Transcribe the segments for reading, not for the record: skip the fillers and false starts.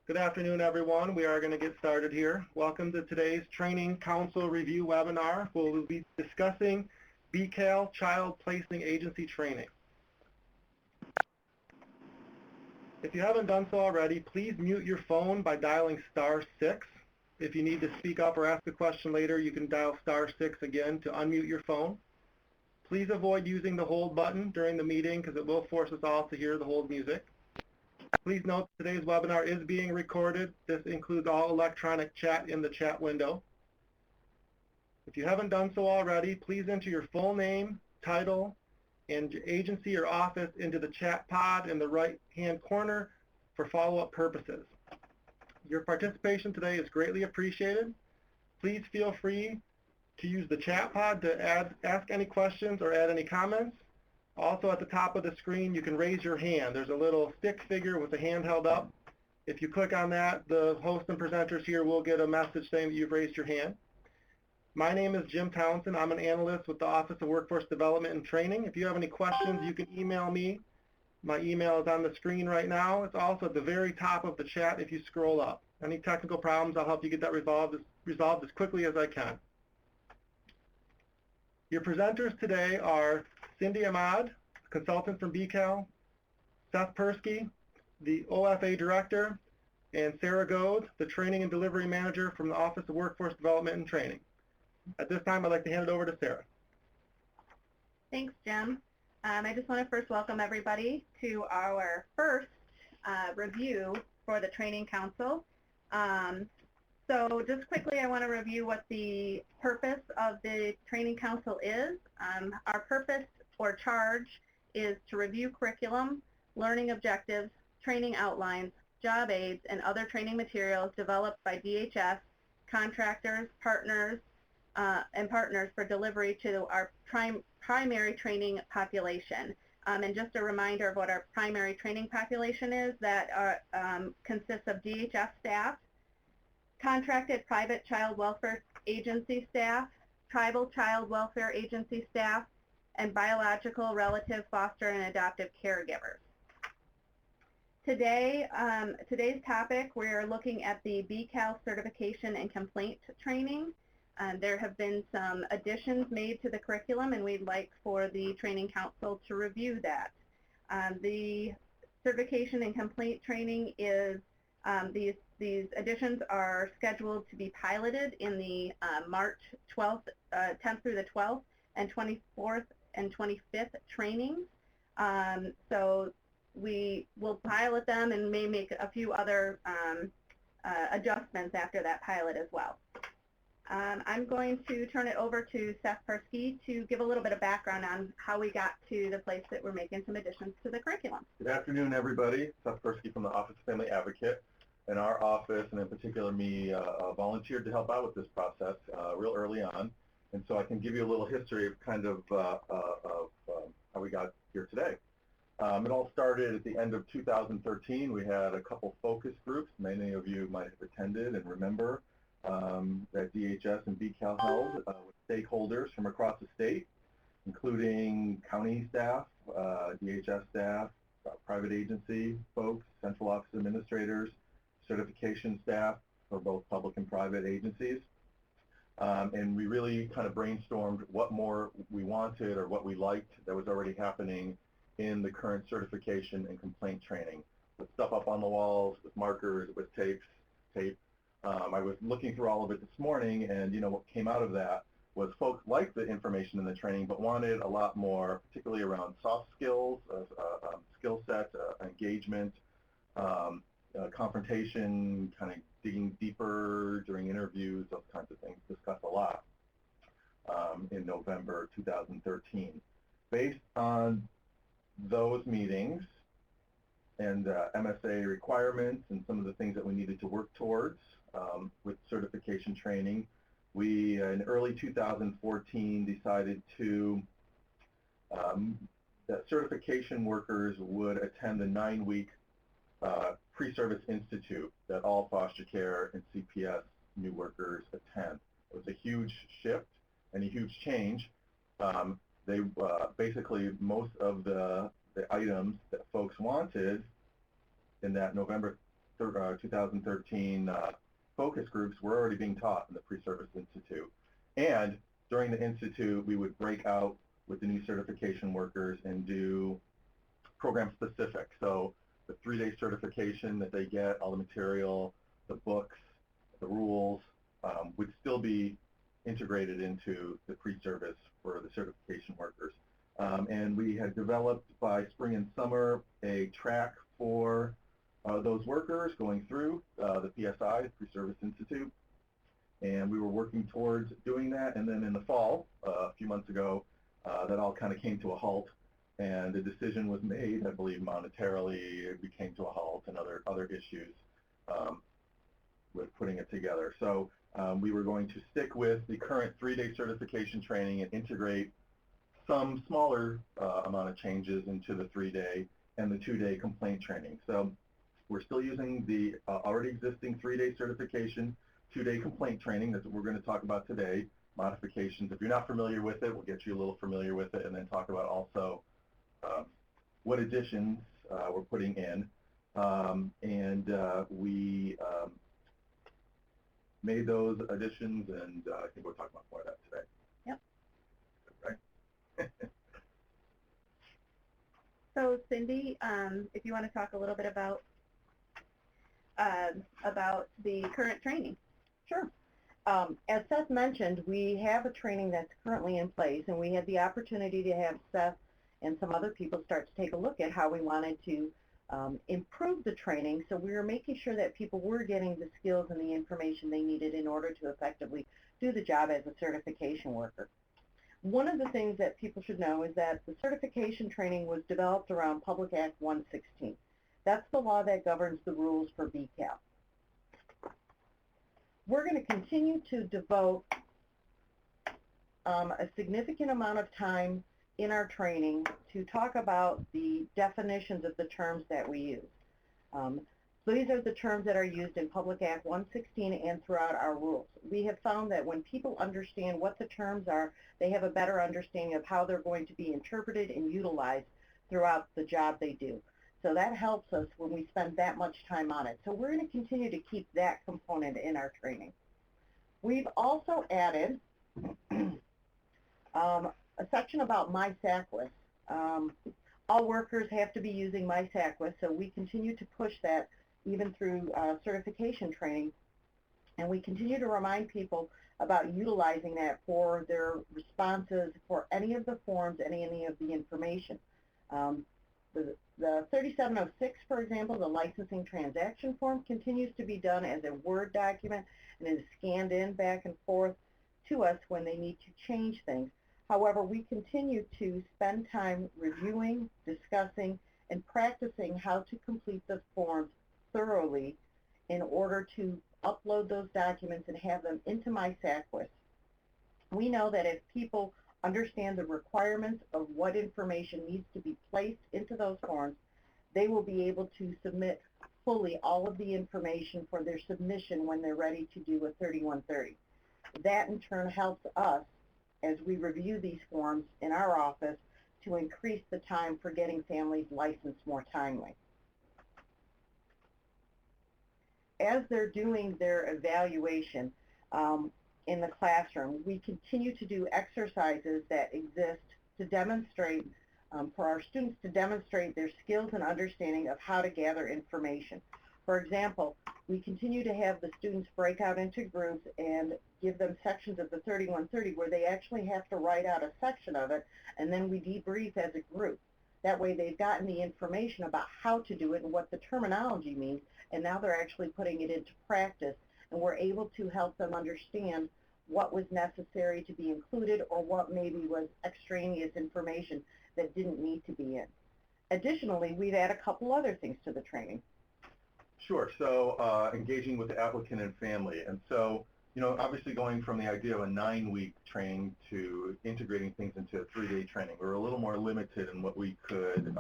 Good afternoon, everyone. We are going to get started here. Welcome to today's Training Council Review webinar. We'll be discussing BCAL Child Placing Agency Training. If you haven't done so already, please mute your phone by dialing *6. If you need to speak up or ask a question later, you can dial *6 again to unmute your phone. Please avoid using the hold button during the meeting because it will force us all to hear the hold music. Please note today's webinar is being recorded. This includes all electronic chat in the chat window. If you haven't done so already, please enter your full name, title, and your agency or office into the chat pod in the right-hand corner for follow-up purposes. Your participation today is greatly appreciated. Please feel free to use the chat pod to ask any questions or add any comments. Also at the top of the screen, you can raise your hand. There's a little stick figure with a hand held up. If you click on that, the host and presenters here will get a message saying that you've raised your hand. My name is Jim Townsend. I'm an analyst with the Office of Workforce Development and Training. If you have any questions, you can email me. My email is on the screen right now. It's also at the very top of the chat if you scroll up. Any technical problems, I'll help you get that resolved as quickly as I can. Your presenters today are Cindy Ahmad, consultant from BCAL, Seth Persky, the OFA director, and Sarah Goad, the training and delivery manager from the Office of Workforce Development and Training. At this time, I'd like to hand it over to Sarah. Thanks, Jim. I just want to first welcome everybody to our first review for the Training Council. So just quickly, I want to review what the purpose of the Training Council is. Our purpose or charge is to review curriculum, learning objectives, training outlines, job aids, and other training materials developed by DHS, contractors, partners, and partners for delivery to our primary training population. And just a reminder of what our primary training population is, that consists of DHS staff, contracted private child welfare agency staff, tribal child welfare agency staff, and biological, relative, foster, and adoptive caregivers. Today, today's topic, we're looking at the BCAL certification and complaint training. There have been some additions made to the curriculum, and we'd like for the Training Council to review that. The certification and complaint training is, these additions are scheduled to be piloted in the March 12th, 10th through the 12th, and 24th and 25th trainings. So we will pilot them and may make a few other adjustments after that pilot as well. I'm going to turn it over to Seth Persky to give a little bit of background on how we got to the place that we're making some additions to the curriculum. Good afternoon, everybody. Seth Persky from the Office of Family Advocate. And our office, and in particular me, volunteered to help out with this process real early on. And so I can give you a little history of kind of how we got here today. It all started at the end of 2013. We had a couple focus groups. Many of you might have attended and remember that DHS and BCAL held with stakeholders from across the state, including county staff, DHS staff, private agency folks, central office administrators, certification staff for both public and private agencies. And we really kind of brainstormed what more we wanted or what we liked that was already happening in the current certification and complaint training, with stuff up on the walls, with markers, with tape. I was looking through all of it this morning, and what came out of that was folks liked the information in the training, but wanted a lot more, particularly around soft skills, skill set, engagement, confrontation, kind of digging deeper during interviews, those kinds of things, discussed a lot in November 2013. Based on those meetings and MSA requirements and some of the things that we needed to work towards with certification training, we, in early 2014, decided to that certification workers would attend the 9-week pre-service institute that all foster care and CPS new workers attend. It was a huge shift and a huge change. They basically, most of the items that folks wanted in that November 2013 focus groups were already being taught in the Pre-Service Institute. And during the Institute, we would break out with the new certification workers and do program specific. So the 3-day certification that they get, all the material, the books, the rules, would still be integrated into the pre-service for the certification workers. And we had developed by spring and summer a track for those workers going through the PSI, Pre-Service Institute. And we were working towards doing that. And then in the fall, a few months ago, that all kind of came to a halt. And the decision was made, I believe monetarily, it came to a halt, and other issues with putting it together. So we were going to stick with the current 3-day certification training and integrate some smaller amount of changes into the 3-day and the 2-day complaint training. So we're still using the already existing 3-day certification, 2-day complaint training. That's what we're going to talk about today. Modifications. If you're not familiar with it, we'll get you a little familiar with it, and then talk about also what additions we're putting in. We made those additions, and I think we'll talk about more of that today. Yep. Right? So Cindy, if you want to talk a little bit about the current training. Sure. As Seth mentioned, we have a training that's currently in place, and we had the opportunity to have Seth and some other people start to take a look at how we wanted to improve the training. So we were making sure that people were getting the skills and the information they needed in order to effectively do the job as a certification worker. One of the things that people should know is that the certification training was developed around Public Act 116. That's the law that governs the rules for BCAL. We're going to continue to devote a significant amount of time in our training to talk about the definitions of the terms that we use. These are the terms that are used in Public Act 116 and throughout our rules. We have found that when people understand what the terms are, they have a better understanding of how they're going to be interpreted and utilized throughout the job they do. So that helps us when we spend that much time on it. So we're going to continue to keep that component in our training. We've also added a section about MySACWIS. All workers have to be using MySACWIS, so we continue to push that even through certification training. And we continue to remind people about utilizing that for their responses for any of the forms, any of the information. The 3706, for example, the licensing transaction form, continues to be done as a Word document and is scanned in back and forth to us when they need to change things. However, we continue to spend time reviewing, discussing, and practicing how to complete the forms thoroughly in order to upload those documents and have them into MySACWIS. We know that if people understand the requirements of what information needs to be placed into those forms, they will be able to submit fully all of the information for their submission when they're ready to do a 3130. That in turn helps us as we review these forms in our office to increase the time for getting families licensed more timely. As they're doing their evaluation in the classroom, we continue to do exercises that exist to demonstrate, for our students to demonstrate their skills and understanding of how to gather information. For example, we continue to have the students break out into groups and give them sections of the 3130 where they actually have to write out a section of it, and then we debrief as a group. That way they've gotten the information about how to do it and what the terminology means, and now they're actually putting it into practice, and we're able to help them understand what was necessary to be included or what maybe was extraneous information that didn't need to be in. Additionally, we've added a couple other things to the training. Sure. So engaging with the applicant and family. And so, you know, obviously going from the idea of a 9-week training to integrating things into a 3-day training, we were a little more limited in what we could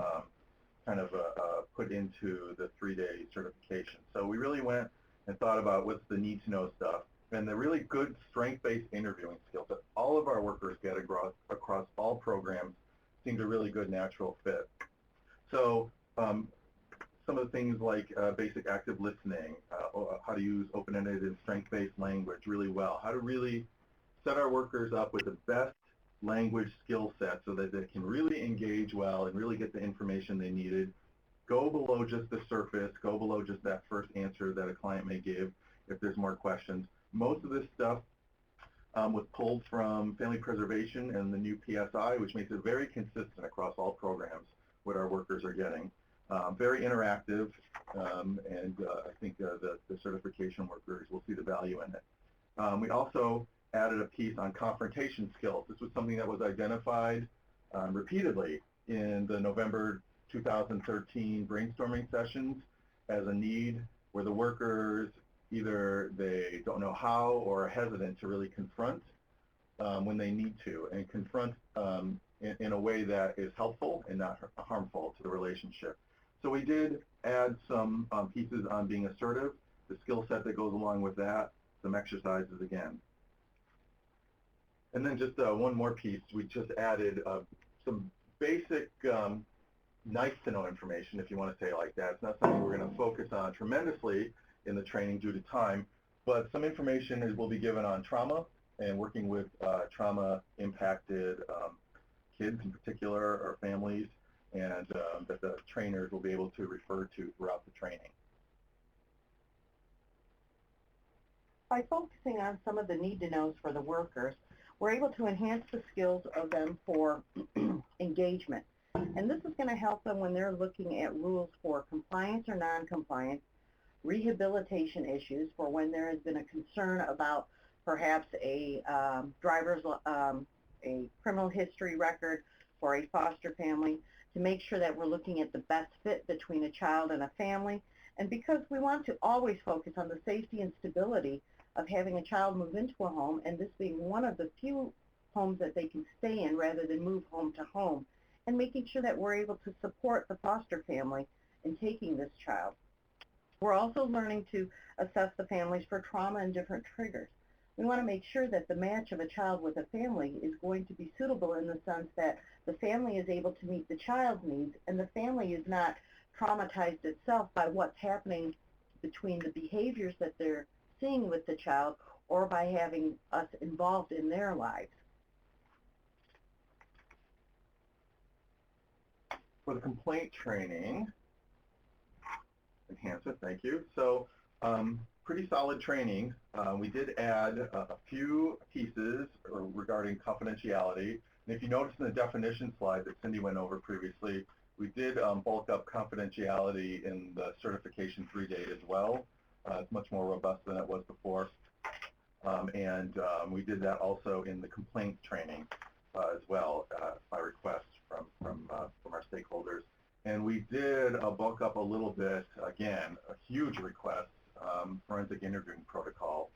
put into the 3-day certification. So we really went and thought about what's the need-to-know stuff and the really good strength-based interviewing skills that all of our workers get across all programs seemed a really good natural fit. So some of the things like basic active listening, how to use open-ended and strength-based language really well, how to really set our workers up with the best language skill set so that they can really engage well and really get the information they needed. Go below just the surface, go below just that first answer that a client may give if there's more questions. Most of this stuff was pulled from family preservation and the new PSI, which makes it very consistent across all programs what our workers are getting. Very interactive, and I think the certification workers will see the value in it. We also added a piece on confrontation skills. This was something that was identified repeatedly in the November 2013 brainstorming sessions as a need where the workers either they don't know how or are hesitant to really confront when they need to, and confront in a way that is helpful and not harmful to the relationship. So we did add some pieces on being assertive, the skill set that goes along with that, some exercises again. And then just one more piece, we just added some basic nice to know information, if you want to say it like that. It's not something we're going to focus on tremendously in the training due to time, but some information will be given on trauma and working with trauma impacted kids in particular or families, and that the trainers will be able to refer to throughout the training. By focusing on some of the need-to-knows for the workers, we're able to enhance the skills of them for engagement. And this is going to help them when they're looking at rules for compliance or non-compliance, rehabilitation issues for when there has been a concern about perhaps a a criminal history record for a foster family, to make sure that we're looking at the best fit between a child and a family. And because we want to always focus on the safety and stability of having a child move into a home, and this being one of the few homes that they can stay in rather than move home to home, and making sure that we're able to support the foster family in taking this child. We're also learning to assess the families for trauma and different triggers. We want to make sure that the match of a child with a family is going to be suitable in the sense that the family is able to meet the child's needs, and the family is not traumatized itself by what's happening between the behaviors that they're seeing with the child or by having us involved in their lives. For the complaint training, enhance it, thank you. So pretty solid training. We did add a few pieces regarding confidentiality. And if you notice in the definition slide that Cindy went over previously, we did bulk up confidentiality in the certification 3-day as well. It's much more robust than it was before. And we did that also in the complaint training as well by request from our stakeholders. And we did bulk up a little bit, again, a huge request, forensic interviewing protocol.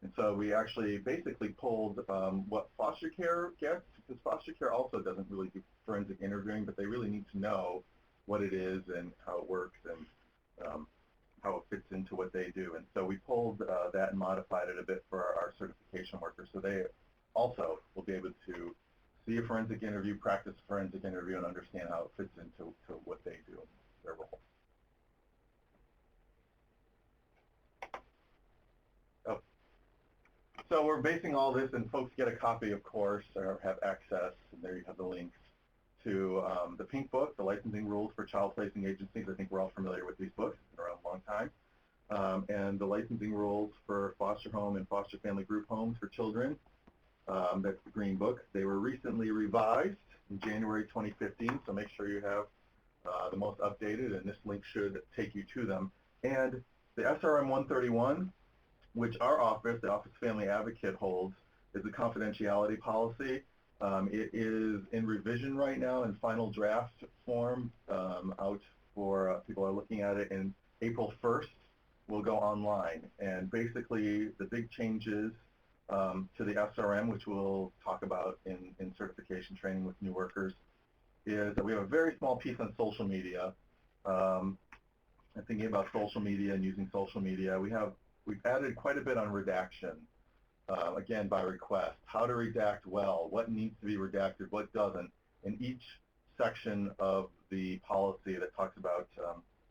And so we actually basically pulled what foster care gets, because foster care also doesn't really do forensic interviewing, but they really need to know what it is and how it works and how it fits into what they do. And so we pulled that and modified it a bit for our certification workers, so they also will be able to see a forensic interview, practice a forensic interview, and understand how it fits into what they do, their role. Oh. So we're basing all this, and folks get a copy, of course, or have access, and there you have the links to the Pink Book, the Licensing Rules for Child Placing Agencies. I think we're all familiar with these books. They've been around a long time. And the Licensing Rules for Foster Home and Foster Family Group Homes for Children. That's the Green Book. They were recently revised in January 2015, so make sure you have the most updated, and this link should take you to them. And the SRM 131, which our office, the Office of Family Advocate, holds, is a confidentiality policy. It is in revision right now in final draft form, out for people are looking at it, and April 1st will go online. And basically the big changes to the SRM, which we'll talk about in certification training with new workers, is that we have a very small piece on social media. And thinking about social media and using social media, we've added quite a bit on redaction, again by request. How to redact well, what needs to be redacted, what doesn't, in each section of the policy that talks about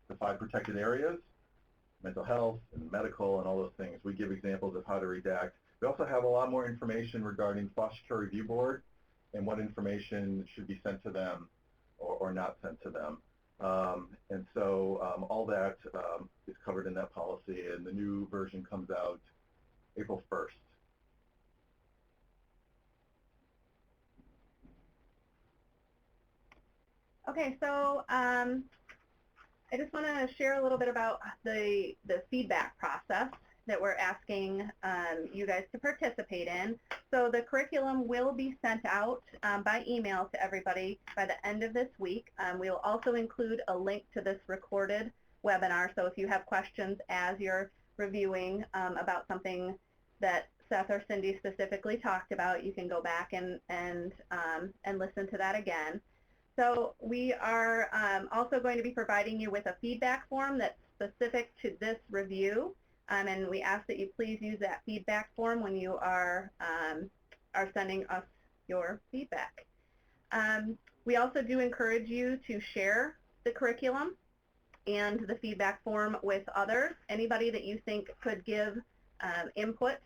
the 5 protected areas, mental health and medical and all those things. We give examples of how to redact. We also have a lot more information regarding Foster Care Review Board and what information should be sent to them or not sent to them. And so all that is covered in that policy, and the new version comes out April 1st. Okay, so I just want to share a little bit about the feedback process that we're asking you guys to participate in. So the curriculum will be sent out by email to everybody by the end of this week. We will also include a link to this recorded webinar, so if you have questions as you're reviewing about something that Seth or Cindy specifically talked about, you can go back and listen to that again. So we are also going to be providing you with a feedback form that's specific to this review, and we ask that you please use that feedback form when you are sending us your feedback. We also do encourage you to share the curriculum and the feedback form with others, anybody that you think could give input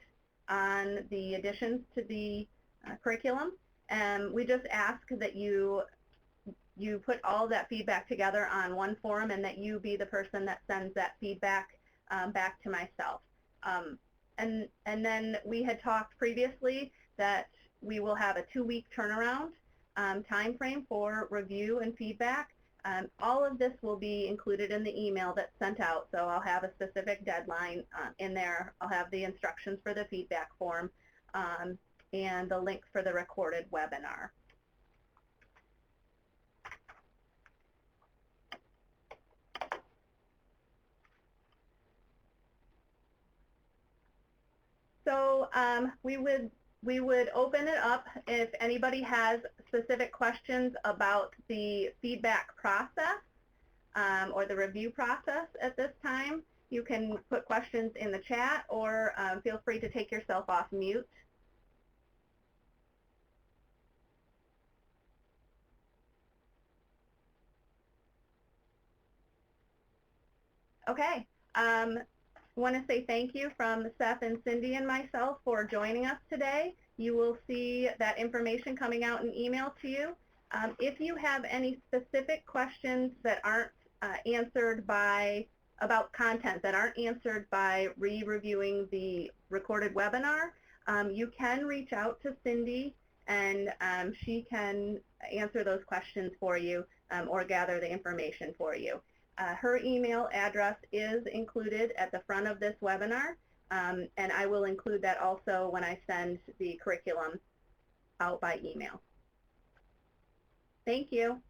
on the additions to the curriculum. And we just ask that you put all that feedback together on one form, and that you be the person that sends that feedback back to myself. And then we had talked previously that we will have a 2-week turnaround time frame for review and feedback. All of this will be included in the email that's sent out, so I'll have a specific deadline in there. I'll have the instructions for the feedback form and the link for the recorded webinar. So we would open it up if anybody has specific questions about the feedback process or the review process at this time. You can put questions in the chat, or feel free to take yourself off mute. Okay. I want to say thank you from Seth and Cindy and myself for joining us today. You will see that information coming out in email to you. If you have any specific questions that aren't answered about content that aren't answered by re-reviewing the recorded webinar, you can reach out to Cindy, and she can answer those questions for you or gather the information for you. Her email address is included at the front of this webinar, and I will include that also when I send the curriculum out by email. Thank you.